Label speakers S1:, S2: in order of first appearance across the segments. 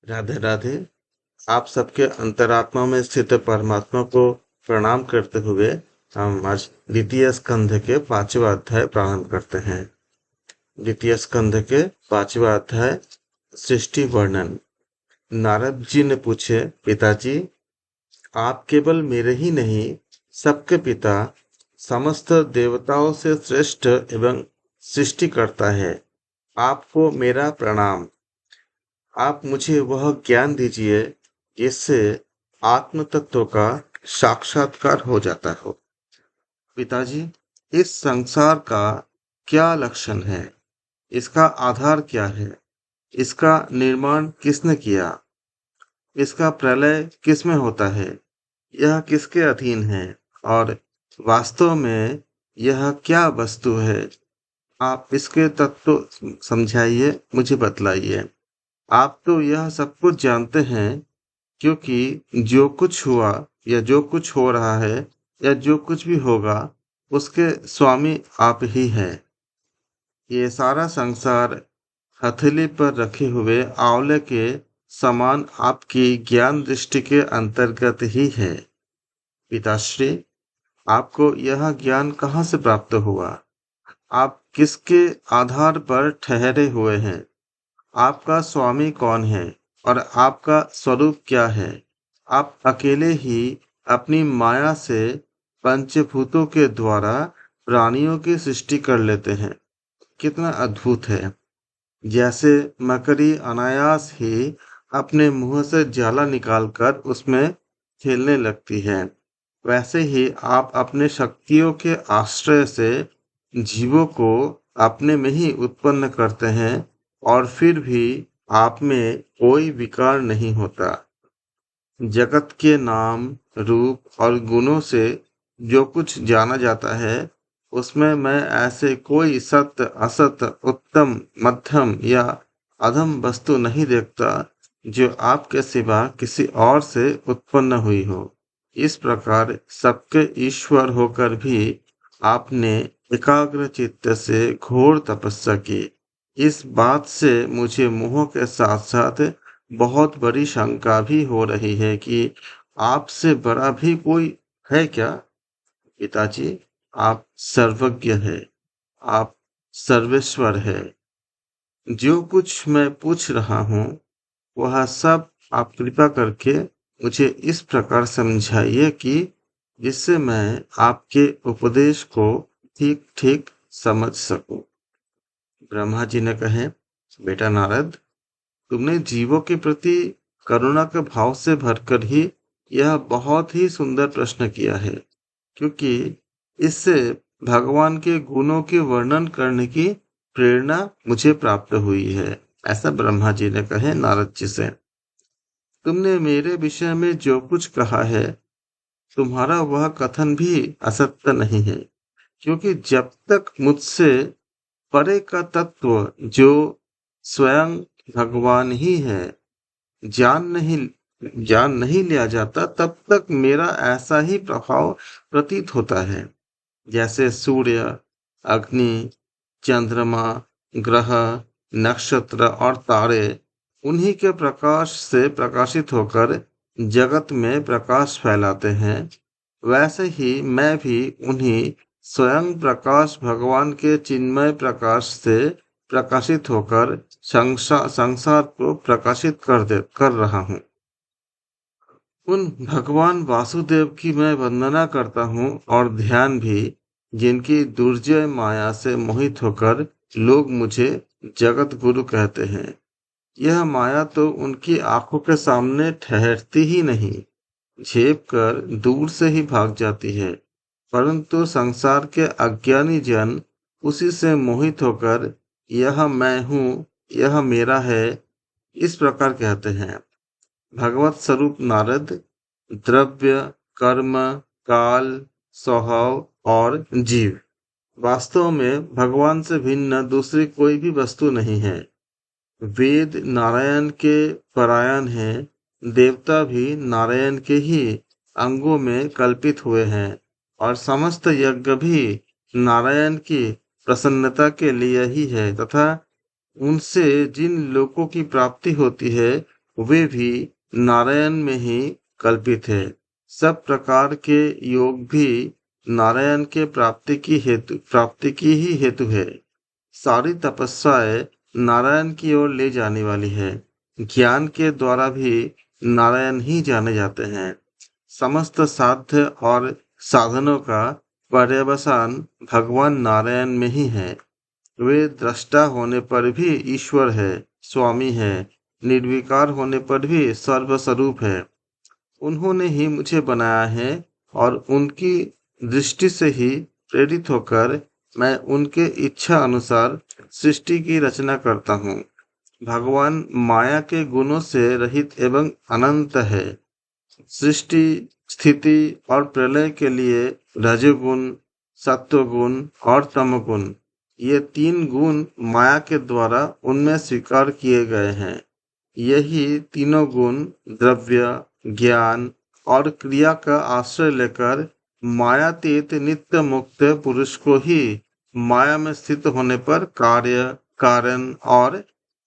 S1: राधे राधे। आप सबके अंतरात्मा में स्थित परमात्मा को प्रणाम करते हुए हम आज द्वितीय स्कंध के 5वां अध्याय प्रारंभ करते हैं। द्वितीय स्कंध के 5वां अध्याय, सृष्टि वर्णन। नारद जी ने पूछे, पिताजी, आप केवल मेरे ही नहीं, सबके पिता, समस्त देवताओं से श्रेष्ठ एवं सृष्टिकर्ता है। आपको मेरा प्रणाम। आप मुझे वह ज्ञान दीजिए जिससे आत्म तत्व का साक्षात्कार हो जाता हो। पिताजी, इस संसार का क्या लक्षण है? इसका आधार क्या है? इसका निर्माण किसने किया? इसका प्रलय किसमें होता है? यह किसके अधीन है? और वास्तव में यह क्या वस्तु है? आप इसके तत्व समझाइए, मुझे बतलाइए। आप तो यह सब कुछ जानते हैं, क्योंकि जो कुछ हुआ या जो कुछ हो रहा है या जो कुछ भी होगा, उसके स्वामी आप ही हैं। ये सारा संसार हथेली पर रखे हुए आंवले के समान आपकी ज्ञान दृष्टि के अंतर्गत ही है। पिताश्री, आपको यह ज्ञान कहाँ से प्राप्त हुआ? आप किसके आधार पर ठहरे हुए हैं? आपका स्वामी कौन है और आपका स्वरूप क्या है? आप अकेले ही अपनी माया से पंचभूतों के द्वारा प्राणियों की सृष्टि कर लेते हैं। कितना अद्भुत है! जैसे मकड़ी अनायास ही अपने मुंह से जाला निकालकर उसमें खेलने लगती है, वैसे ही आप अपने शक्तियों के आश्रय से जीवों को अपने में ही उत्पन्न करते हैं और फिर भी आप में कोई विकार नहीं होता। जगत के नाम, रूप और गुणों से जो कुछ जाना जाता है, उसमें मैं ऐसे कोई सत्य, असत, उत्तम, मध्यम या अधम वस्तु नहीं देखता जो आपके सिवा किसी और से उत्पन्न हुई हो। इस प्रकार सबके ईश्वर होकर भी आपने एकाग्र चित्त से घोर तपस्या की। इस बात से मुझे मोह के साथ साथ बहुत बड़ी शंका भी हो रही है कि आपसे बड़ा भी कोई है क्या? पिताजी, आप सर्वज्ञ है, आप सर्वेश्वर है। जो कुछ मैं पूछ रहा हूँ, वह सब आप कृपा करके मुझे इस प्रकार समझाइए कि जिससे मैं आपके उपदेश को ठीक ठीक समझ सकूं। ब्रह्मा जी ने कहे, बेटा नारद, तुमने जीवों के प्रति करुणा के भाव से भरकर ही यह बहुत ही सुंदर प्रश्न किया है, क्योंकि इससे भगवान के गुणों के वर्णन करने की प्रेरणा मुझे प्राप्त हुई है। ऐसा ब्रह्मा जी ने कहे नारद जी से। तुमने मेरे विषय में जो कुछ कहा है, तुम्हारा वह कथन भी असत्य नहीं है, क्योंकि जब तक मुझसे परे का तत्व, जो स्वयं भगवान ही है, जान नहीं जान नहीं लिया जाता, तब तक मेरा ऐसा ही प्रभाव प्रतीत होता है। जैसे सूर्य, अग्नि, चंद्रमा, ग्रह, नक्षत्र और तारे उन्हीं के प्रकाश से प्रकाशित होकर जगत में प्रकाश फैलाते हैं, वैसे ही मैं भी उन्हीं स्वयं प्रकाश भगवान के चिन्मय प्रकाश से प्रकाशित होकर संसार को प्रकाशित कर रहा हूँ। उन भगवान वासुदेव की मैं वंदना करता हूँ और ध्यान भी, जिनकी दुर्जय माया से मोहित होकर लोग मुझे जगत गुरु कहते हैं। यह माया तो उनकी आंखों के सामने ठहरती ही नहीं, झेप कर दूर से ही भाग जाती है, परंतु संसार के अज्ञानी जन उसी से मोहित होकर यह मैं हूँ, यह मेरा है, इस प्रकार कहते हैं। भगवत स्वरूप नारद, द्रव्य, कर्म, काल, स्वभाव और जीव वास्तव में भगवान से भिन्न दूसरी कोई भी वस्तु नहीं है। वेद नारायण के परायण हैं, देवता भी नारायण के ही अंगों में कल्पित हुए हैं और समस्त यज्ञ भी नारायण की प्रसन्नता के लिए ही है, तथा उनसे जिन लोकों की प्राप्ति होती है, वे भी नारायण में ही कल्पित है। सब प्रकार के योग भी नारायण के प्राप्ति की ही हेतु है। सारी तपस्याएं नारायण की ओर ले जाने वाली है। ज्ञान के द्वारा भी नारायण ही जाने जाते हैं। समस्त साध्य और साधनों का पर्यवसान भगवान नारायण में ही है। वे दृष्टा होने पर भी ईश्वर है, स्वामी है, निर्विकार होने पर भी सर्वस्वरूप है। उन्होंने ही मुझे बनाया है और उनकी दृष्टि से ही प्रेरित होकर मैं उनके इच्छा अनुसार सृष्टि की रचना करता हूँ। भगवान माया के गुणों से रहित एवं अनंत है। सृष्टि, स्थिति और प्रलय के लिए रजोगुण, सत्वगुण और तमोगुण, ये तीन गुण माया के द्वारा उनमें स्वीकार किए गए हैं। यही तीनों गुण द्रव्य, ज्ञान और क्रिया का आश्रय लेकर मायातीत नित्य मुक्त पुरुष को ही माया में स्थित होने पर कार्य, कारण और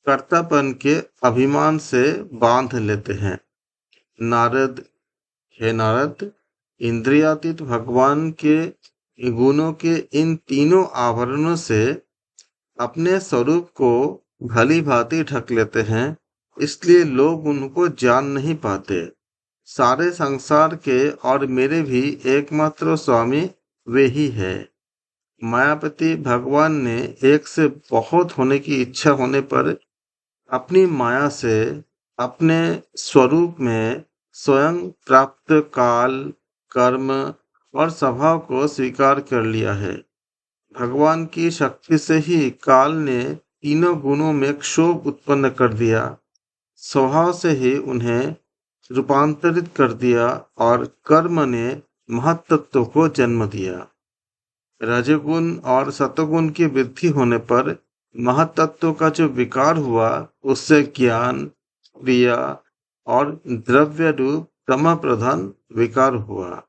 S1: कर्तापन के अभिमान से बांध लेते हैं। नारद हे नारद, इंद्रियातीत भगवान के गुणों के इन तीनों आवरणों से अपने स्वरूप को भली भांति ढक लेते हैं, इसलिए लोग उनको जान नहीं पाते। सारे संसार के और मेरे भी एकमात्र स्वामी वे ही है। मायापति भगवान ने एक से बहुत होने की इच्छा होने पर अपनी माया से अपने स्वरूप में स्वयं प्राप्त काल, कर्म और स्वभाव को स्वीकार कर लिया है। भगवान की शक्ति से ही काल ने तीनों गुणों में क्षोभ उत्पन्न कर दिया। स्वभाव से ही उन्हें रूपांतरित कर दिया और कर्म ने महत्त्व को जन्म दिया। रजोगुण और सतोगुण की वृद्धि होने पर महत्त्व का जो विकार हुआ, उससे ज्ञान, क्रिया और द्रव्य रूप तमः प्रधान विकार हुआ।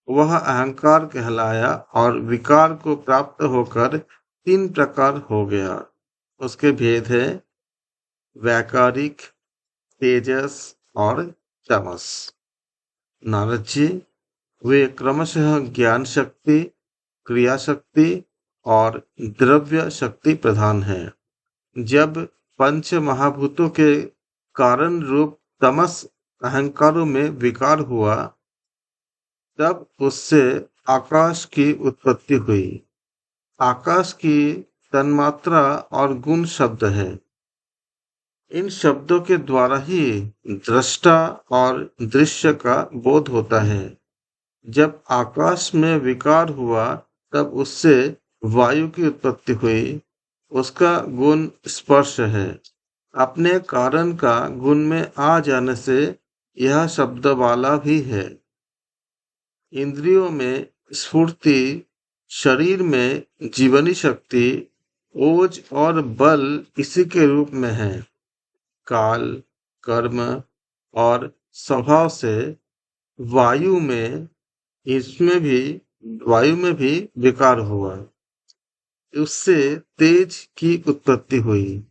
S1: वह अहंकार कहलाया और विकार को प्राप्त होकर तीन प्रकार हो गया। उसके भेद है वैकारिक, तेजस और तमस। नारद जी, वे क्रमशः ज्ञान शक्ति, क्रिया शक्ति और द्रव्य शक्ति प्रधान है। जब पंच महाभूतों के कारण रूप तमस अहंकारों में विकार हुआ, तब उससे आकाश की उत्पत्ति हुई। आकाश की तन्मात्रा और गुण शब्द है। इन शब्दों के द्वारा ही दृष्टा और दृश्य का बोध होता है। जब आकाश में विकार हुआ, तब उससे वायु की उत्पत्ति हुई। उसका गुण स्पर्श है। अपने कारण का गुण में आ जाने से यह शब्द वाला भी है। इंद्रियों में स्फूर्ति, शरीर में जीवनी शक्ति, ओज और बल इसी के रूप में है। काल, कर्म और स्वभाव से वायु में इसमें भी वायु में भी विकार हुआ। उससे तेज की उत्पत्ति हुई।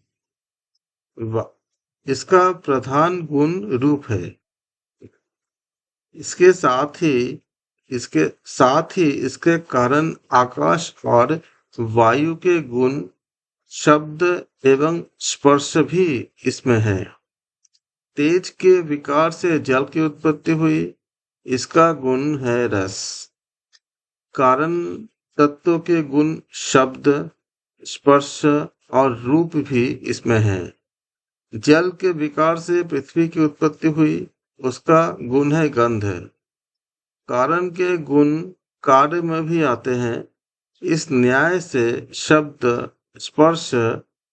S1: इसका प्रधान गुण रूप है। इसके साथ ही इसके कारण आकाश और वायु के गुण, शब्द एवं स्पर्श भी इसमें है। तेज के विकार से जल की उत्पत्ति हुई। इसका गुण है रस। कारण तत्व के गुण शब्द, स्पर्श और रूप भी इसमें है। जल के विकार से पृथ्वी की उत्पत्ति हुई। उसका गुण है गंध। कारण के गुण कार्य में भी आते हैं। इस न्याय से शब्द, स्पर्श,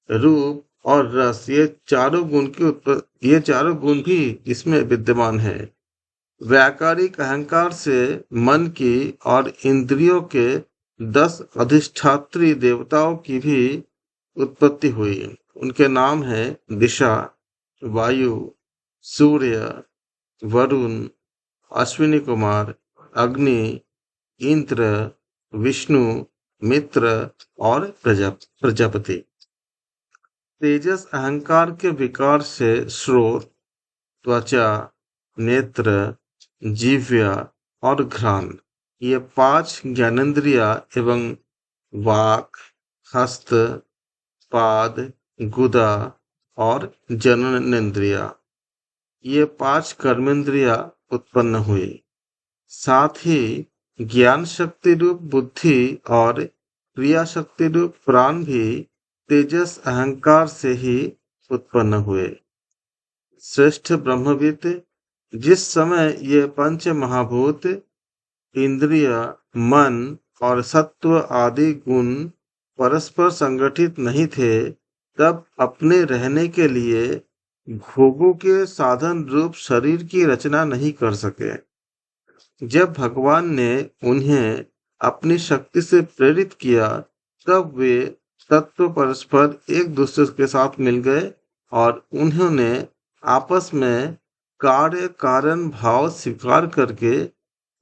S1: रूप और रस, ये चारों गुण भी इसमें विद्यमान है। वैकारिक अहंकार से मन की और इंद्रियों के 10 अधिष्ठात्री देवताओं की भी उत्पत्ति हुई। उनके नाम है दिशा, वायु, सूर्य, वरुण, अश्विनी कुमार, अग्नि, इंद्र, विष्णु, मित्र और प्रजापति। तेजस अहंकार के विकार से स्रोत, त्वचा, नेत्र, जिह्वा और घ्राण, ये 5 ज्ञानेंद्रिया एवं वाक, हस्त, पाद, गुदा और जननेंद्रिया, ये 5 कर्मेंद्रिया उत्पन्न हुई। साथ ही ज्ञान शक्ति रूप बुद्धि और क्रिया शक्ति रूप प्राण भी तेजस अहंकार से ही उत्पन्न हुए। श्रेष्ठ ब्रह्मविद, जिस समय ये पंच महाभूत, इंद्रिय, मन और सत्व आदि गुण परस्पर संगठित नहीं थे, तब अपने रहने के लिए भोगों के साधन रूप शरीर की रचना नहीं कर सके। जब भगवान ने उन्हें अपनी शक्ति से प्रेरित किया, तब वे तत्व परस्पर एक दूसरे के साथ मिल गए और उन्होंने आपस में कार्य कारण भाव स्वीकार करके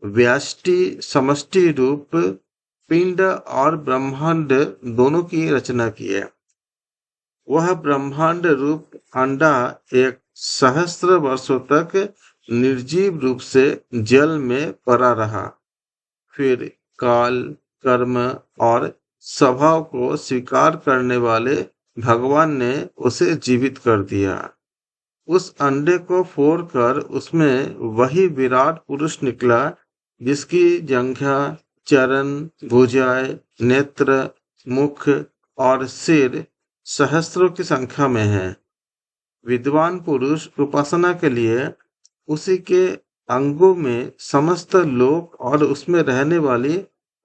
S1: व्यष्टि समष्टि रूप पिंड और ब्रह्मांड दोनों की रचना की है। वह ब्रह्मांड रूप अंडा एक सहस्त्र वर्षों तक निर्जीव रूप से जल में पड़ा रहा। फिर काल, कर्म और स्वभाव को स्वीकार करने वाले भगवान ने उसे जीवित कर दिया। उस अंडे को फोड़कर उसमें वही विराट पुरुष निकला, जिसकी जंघा, चरण, भुजाएं, नेत्र, मुख और सिर सहस्त्रों की संख्या में है। विद्वान पुरुष उपासना के लिए उसी के अंगों में समस्त लोक और उसमें रहने वाली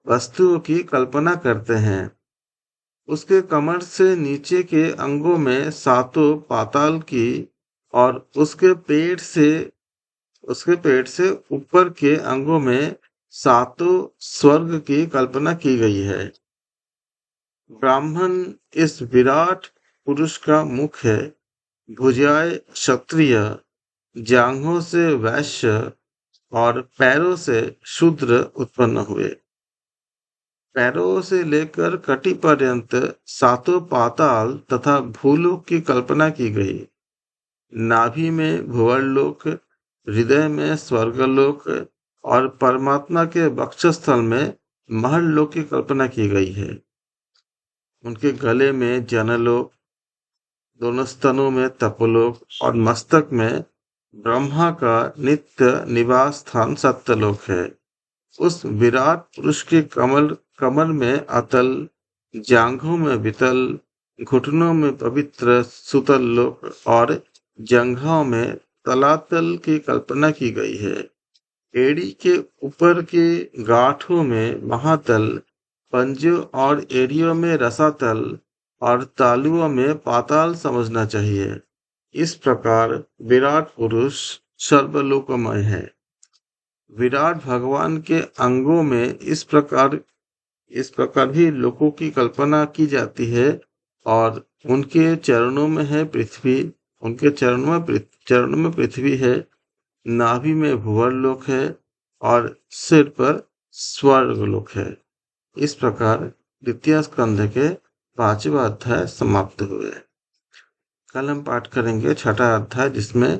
S1: वस्तुओं की कल्पना करते हैं। उसके कमर से नीचे के अंगों में सातों पाताल की और उसके पेट से ऊपर के अंगों में सातों स्वर्ग की कल्पना की गई है। ब्राह्मण इस विराट पुरुष का मुख है। भुजाएं क्षत्रिय, जांघों से वैश्य और पैरों से शूद्र उत्पन्न हुए। पैरों से लेकर कटी पर्यंत सातों पाताल तथा भूलोक की कल्पना की गई। नाभि में भुवर्लोक, हृदय में स्वर्गलोक और परमात्मा के वक्षस्थल में महर्लोक की कल्पना की गई है। उनके गले में जनलोक, दोनों स्तनों में तपोलोक और मस्तक में ब्रह्मा का नित्य निवास स्थान सत्यलोक है। उस विराट पुरुष के कमर में अतल, जांघों में वितल, घुटनों में पवित्र सुतल लोक और जंघाओं में तलातल की कल्पना की गई है। एड़ी के ऊपर के गांठों में महातल, पंजों और एड़ियों में रसातल और तालुओं में पाताल समझना चाहिए। इस प्रकार विराट पुरुष सर्वलोकमय है। विराट भगवान के अंगों में इस प्रकार भी लोकों की कल्पना की जाती है और उनके चरणों में है पृथ्वी, उनके चरणों में पृथ्वी है, नाभि में भुवर्लोक है और सिर पर स्वर्गलोक है। इस प्रकार द्वितीय स्कंध के 5वां अध्याय समाप्त हुए। कल हम पाठ करेंगे 6ठा अध्याय, जिसमें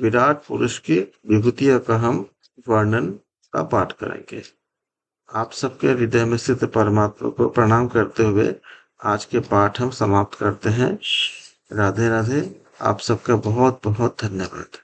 S1: विराट पुरुष की विभूतियों का हम वर्णन का पाठ करेंगे। आप सबके हृदय में स्थित परमात्मा को प्रणाम करते हुए आज के पाठ हम समाप्त करते हैं। राधे राधे। आप सबका बहुत बहुत धन्यवाद।